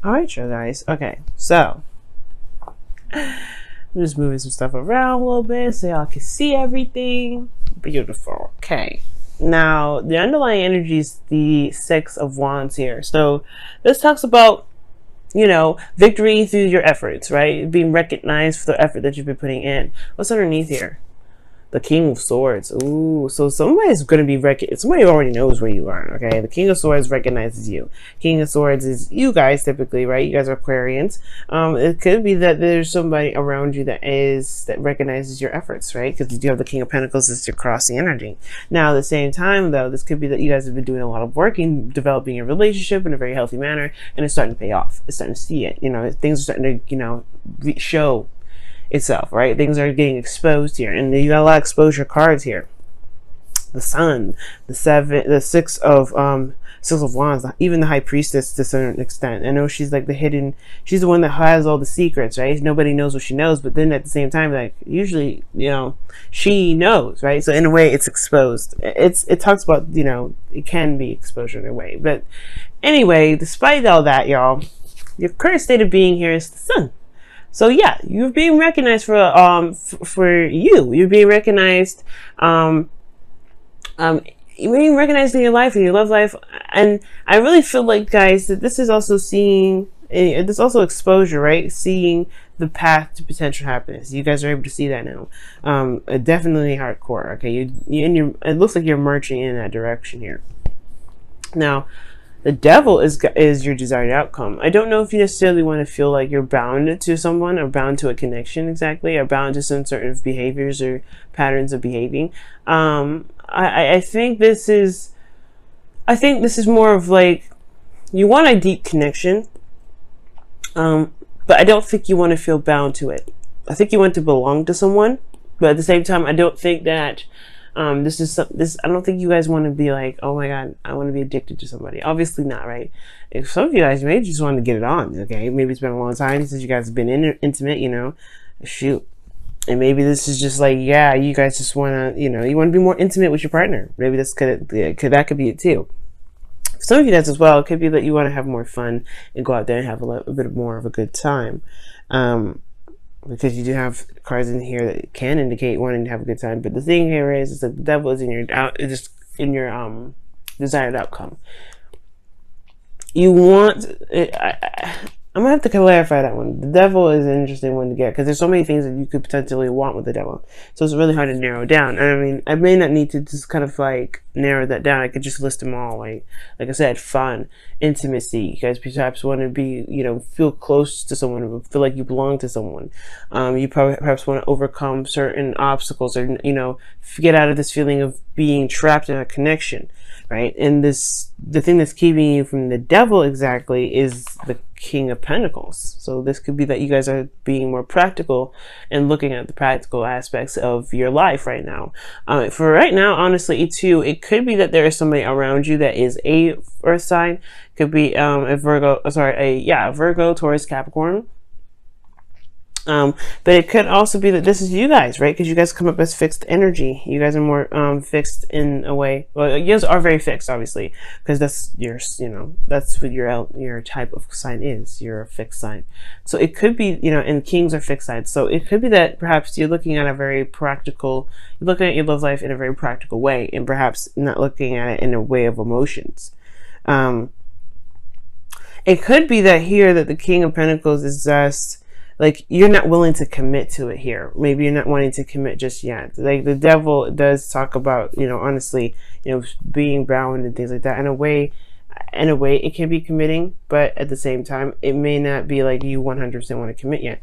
All right, you guys. Okay, so I'm just moving some stuff around a little bit so y'all can see everything. Beautiful. Okay. Now, the underlying energy is the Six of Wands here. So this talks about, you know, victory through your efforts, right? Being recognized for the effort that you've been putting in. What's underneath here? The King of Swords. Ooh, so somebody's going to be somebody already knows where you are, okay? The King of Swords recognizes you. King of Swords is you guys typically, right? You guys are Aquarians. It could be that there's somebody around you that recognizes your efforts, right? Because you do have the King of Pentacles as your crossing energy. Now, at the same time, though, this could be that you guys have been doing a lot of work in developing your relationship in a very healthy manner, and it's starting to pay off. It's starting to see it. You know, things are starting to, you know, show itself, right? Things are getting exposed here, and you got a lot of exposure cards here. The Sun, the Six of Wands, even the High Priestess to a certain extent. I know she's like she's the one that has all the secrets, right? Nobody knows what she knows, but then at the same time, like usually, you know, she knows, right? So in a way, it's exposed. It talks about, you know, it can be exposure in a way, but anyway, despite all that, y'all, your current state of being here is the Sun. So yeah, you're being recognized for you. You're being recognized, you're being recognized in your life, in your love life, and I really feel like, guys, that this is also there's also exposure, right? Seeing the path to potential happiness. You guys are able to see that now. Definitely hardcore. Okay, it looks like you're marching in that direction here. Now, the Devil is your desired outcome. I don't know if you necessarily want to feel like you're bound to someone or bound to a connection exactly, or bound to some sort of behaviors or patterns of behaving. I think this is more of like, you want a deep connection, but I don't think you want to feel bound to it. I think you want to belong to someone, but at the same time, I don't think that I don't think you guys want to be like, oh my God, I want to be addicted to somebody. Obviously not, right? If some of you guys maybe just want to get it on, okay? Maybe it's been a long time since you guys have been intimate, you know? Shoot. And maybe this is just like, yeah, you guys just want to, you know, you want to be more intimate with your partner. Maybe that could be it too. For some of you guys as well, it could be that you want to have more fun and go out there and have a bit more of a good time. Because you do have cards in here that can indicate wanting to have a good time, but the thing here is that the Devil is in your desired outcome. You want it, I'm gonna have to clarify that one. The Devil is an interesting one to get because there's so many things that you could potentially want with the Devil, so it's really hard to narrow down. And I mean, I may not need to just kind of like narrow that down. I could just list them all, like I said, fun, intimacy. You guys perhaps want to be, you know, feel close to someone, feel like you belong to someone. You perhaps want to overcome certain obstacles, or, you know, get out of this feeling of being trapped in a connection, right? And the thing that's keeping you from the Devil exactly is the King of Pentacles. So this could be that you guys are being more practical and looking at the practical aspects of your life right now. For right now, honestly, too, it could be that there is somebody around you that is a Earth sign. Could be a Virgo, Taurus, Capricorn. But it could also be that this is you guys, right? Because you guys come up as fixed energy. You guys are more fixed in a way. Well, you guys are very fixed, obviously, because that's your, you know, that's what your type of sign is. You're a fixed sign. So it could be, you know, and kings are fixed signs. So it could be that perhaps you're looking at you're looking at your love life in a very practical way, and perhaps not looking at it in a way of emotions. It could be that here that the King of Pentacles is just like, you're not willing to commit to it here. Maybe you're not wanting to commit just yet. Like the Devil does talk about, you know, honestly, you know, being bound and things like that. In a way, it can be committing, but at the same time, it may not be like you 100% want to commit yet.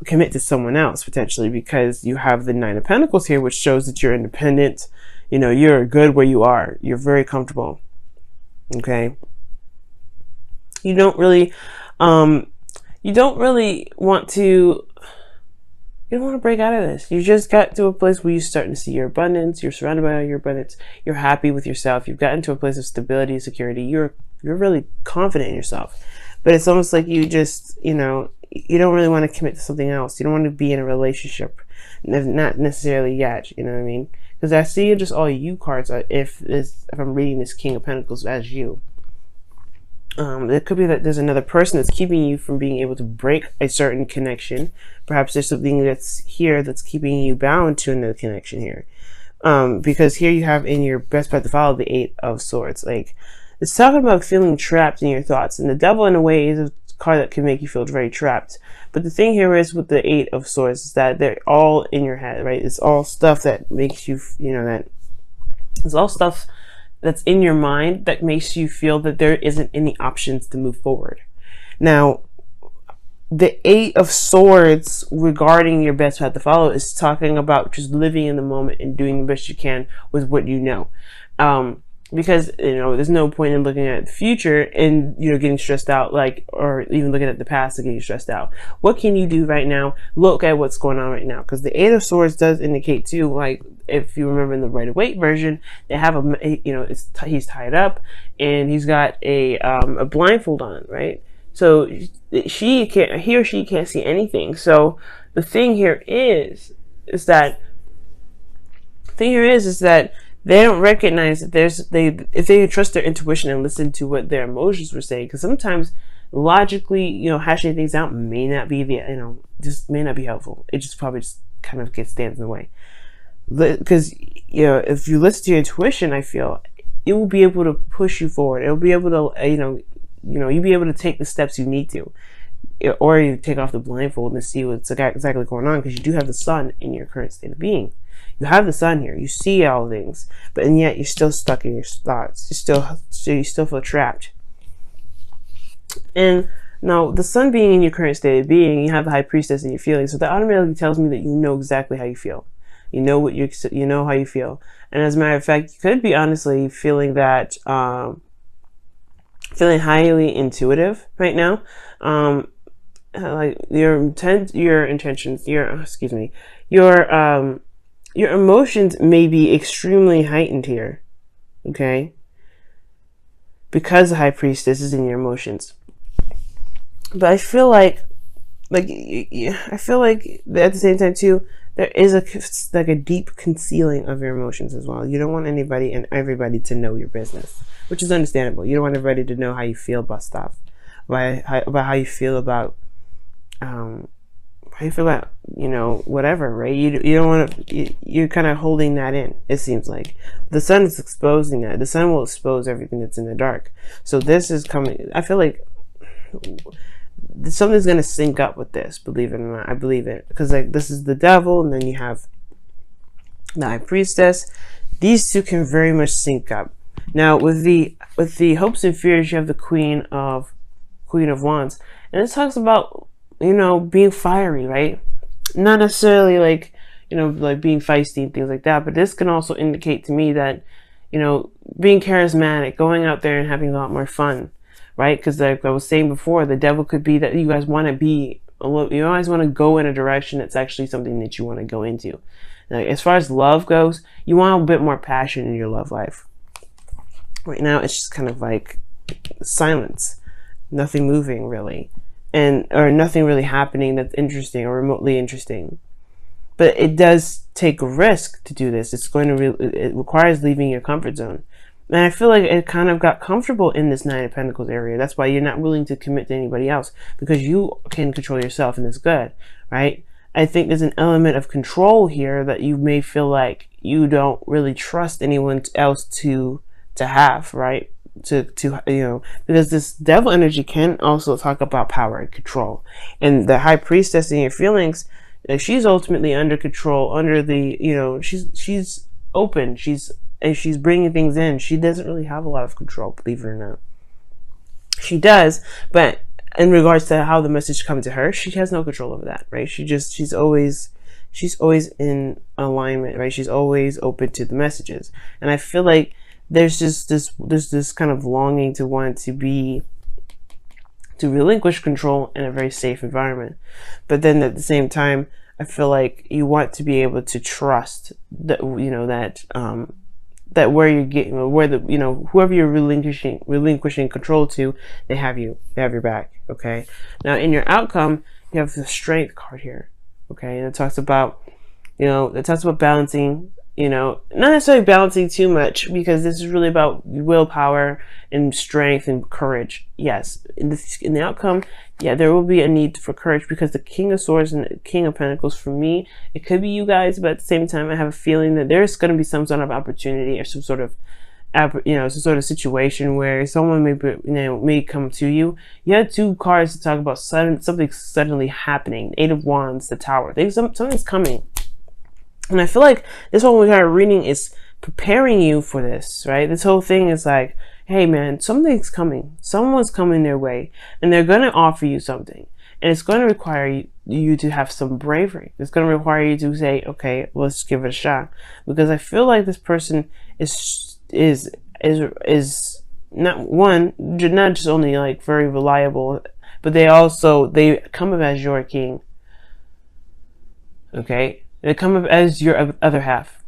Commit to someone else potentially, because you have the Nine of Pentacles here, which shows that you're independent. You know, you're good where you are. You're very comfortable. Okay. You don't really want to break out of this. You just got to a place where you're starting to see your abundance. You're surrounded by your abundance. You're happy with yourself. You've gotten to a place of stability, security. You're really confident in yourself. But it's almost like you just, you know, you don't really want to commit to something else. You don't want to be in a relationship. Not necessarily yet, you know what I mean? Because I see just all you cards if I'm reading this King of Pentacles as you. It could be that there's another person that's keeping you from being able to break a certain connection. Perhaps there's something that's here that's keeping you bound to another connection here. Because here you have in your best path to follow the Eight of Swords. Like, it's talking about feeling trapped in your thoughts. And the Devil, in a way, is a card that can make you feel very trapped. But the thing here is with the Eight of Swords is that they're all in your head, right? It's all stuff that makes you, that it's all stuff that's in your mind that makes you feel that there isn't any options to move forward. Now, the Eight of Swords regarding your best path to follow is talking about just living in the moment and doing the best you can with what you know. Because, there's no point in looking at the future and, getting stressed out, or even looking at the past and getting stressed out. What can you do right now? Look at what's going on right now. Because the Eight of Swords does indicate too, like, if you remember in the Rider-Waite version, they have he's tied up and he's got a blindfold on, right? So he or she can't see anything. So the thing here is that they don't recognize that if they trust their intuition and listen to what their emotions were saying, because sometimes logically, hashing things out may not be just may not be helpful. It just probably just kind of stands in the way. Because, if you listen to your intuition, I feel it will be able to push you forward. It will be able to, you'll be able to take the steps you need to, or you take off the blindfold and see what's exactly going on, because you do have the sun in your current state of being. You have the sun here. You see all things, and yet you're still stuck in your thoughts. You still feel trapped. And now, the sun being in your current state of being, you have the High Priestess in your feelings. So that automatically tells me that you know exactly how you feel. You know how you feel. And as a matter of fact, you could be honestly feeling that, feeling highly intuitive right now. Like your intentions, your emotions may be extremely heightened here, okay? Because the High Priestess is in your emotions. But I feel like at the same time too, there is a deep concealing of your emotions as well. You don't want anybody and everybody to know your business, which is understandable. You don't want everybody to know how you feel about stuff, about how you feel about whatever, right? You don't want to, you're kind of holding that in, it seems like. The sun is exposing that. The sun will expose everything that's in the dark. So this is coming, I feel like something's going to sync up with this, believe it or not. I believe it. Because this is the Devil, and then you have the High Priestess. These two can very much sync up. Now, with the hopes and fears, you have the Queen of Wands. And it talks about, being fiery, right? Not necessarily like being feisty and things like that, but this can also indicate to me that, being charismatic, going out there and having a lot more fun, right? Because like I was saying before, the Devil could be that you guys want to be, you always want to go in a direction that's actually something that you want to go into. Like, as far as love goes, you want a bit more passion in your love life. Right now, it's just kind of like silence, nothing moving really. Or nothing really happening that's interesting or remotely interesting. But it does take a risk to do this. It requires leaving your comfort zone. And I feel like it kind of got comfortable in this Nine of Pentacles area. That's why you're not willing to commit to anybody else, because you can control yourself, and it's good, right? I think there's an element of control here that you may feel like you don't really trust anyone else to have, right? Because this Devil energy can also talk about power and control. And the High Priestess in your feelings, she's ultimately under control, under the, she's open, she's bringing things in. She doesn't really have a lot of control, believe it or not. She does, but in regards to how the message comes to her, she has no control over that, right? She's always in alignment, right? She's always open to the messages. And I feel like there's this kind of longing to want to relinquish control in a very safe environment. But then at the same time, I feel like you want to be able to trust that, that where you're getting, whoever you're relinquishing control to, they have your back. Okay. Now in your outcome, you have the Strength card here. Okay. And it talks about, balancing You know, not necessarily balancing too much, because this is really about willpower and strength and courage. Yes, in the outcome, yeah, there will be a need for courage, because the King of Swords and the King of Pentacles, for me, it could be you guys, but at the same time, I have a feeling that there's going to be some sort of opportunity or some sort of, you know, some sort of situation where someone may come to you. You had 2 cards to talk about something suddenly happening. 8 of Wands, the Tower. Something's coming. And I feel like this whole entire reading is preparing you for this, right? This whole thing is like, hey man, something's coming. Someone's coming their way, and they're going to offer you something. And it's going to require you to have some bravery. It's going to require you to say, okay, let's give it a shot. Because I feel like this person is not just only like very reliable, but they come up as your king. Okay? They come up as your other half.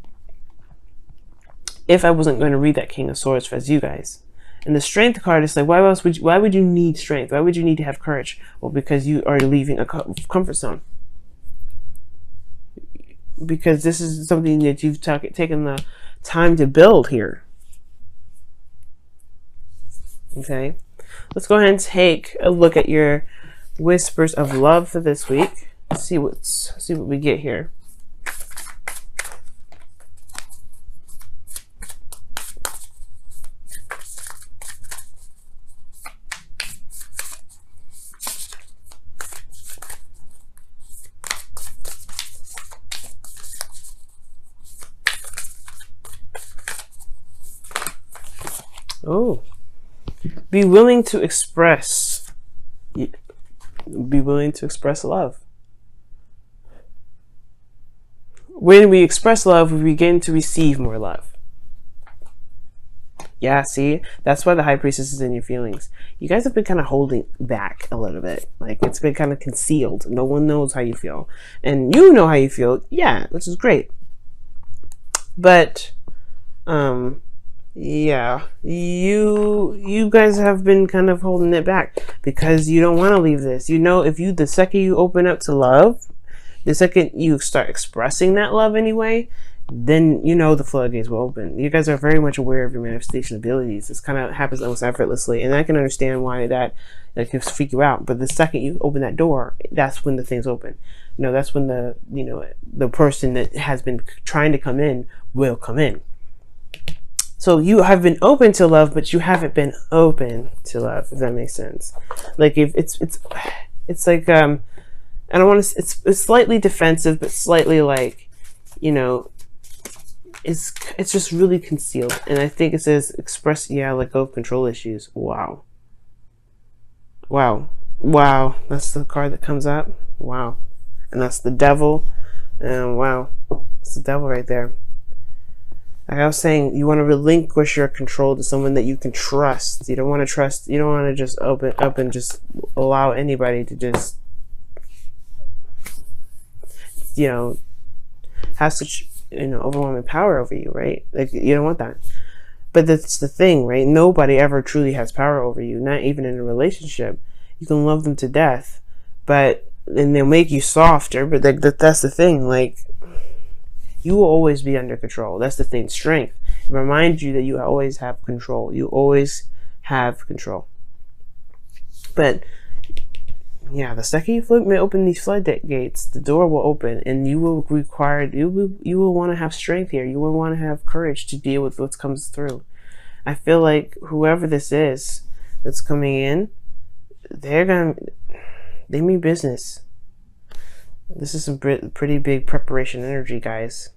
If I wasn't going to read that King of Swords as you guys. And the Strength card is like, why would you need strength? Why would you need to have courage? Well, because you are leaving a comfort zone. Because this is something that you've taken the time to build here. Okay, let's go ahead and take a look at your whispers of love for this week. See what we get here. Oh, be willing to express. Be willing to express love. When we express love, we begin to receive more love. Yeah, see? That's why the High Priestess is in your feelings. You guys have been kind of holding back a little bit. Like, it's been kind of concealed. No one knows how you feel. And you know how you feel. Yeah, which is great. But, yeah, you guys have been kind of holding it back because you don't want to leave this. You know, the second you open up to love, the second you start expressing that love anyway, then you know the floodgates will open. You guys are very much aware of your manifestation abilities. This kind of happens almost effortlessly, and I can understand why that can freak you out. But the second you open that door, that's when the things open. You know, that's when the person that has been trying to come in will come in. So you have been open to love, but you haven't been open to love, if that makes sense. Like, if it's like, I don't want to, it's slightly defensive, but slightly like, you know, it's just really concealed. And I think it says express, let go of control issues. Wow. That's the card that comes up. Wow. And that's the devil. And wow, it's the devil right there. Like I was saying, you want to relinquish your control to someone that you can trust. You don't want to just open up and just allow anybody to just, have such, overwhelming power over you, right? Like, you don't want that. But that's the thing, right? Nobody ever truly has power over you, not even in a relationship. You can love them to death, and they'll make you softer, but that's the thing, like, you will always be under control. That's the thing. Strength. It reminds you that you always have control. You always have control. But yeah, the second you open these floodgates, the door will open, and you will want to have strength here. You will want to have courage to deal with what comes through. I feel like whoever this is that's coming in, they mean business. This is some pretty big preparation energy, guys.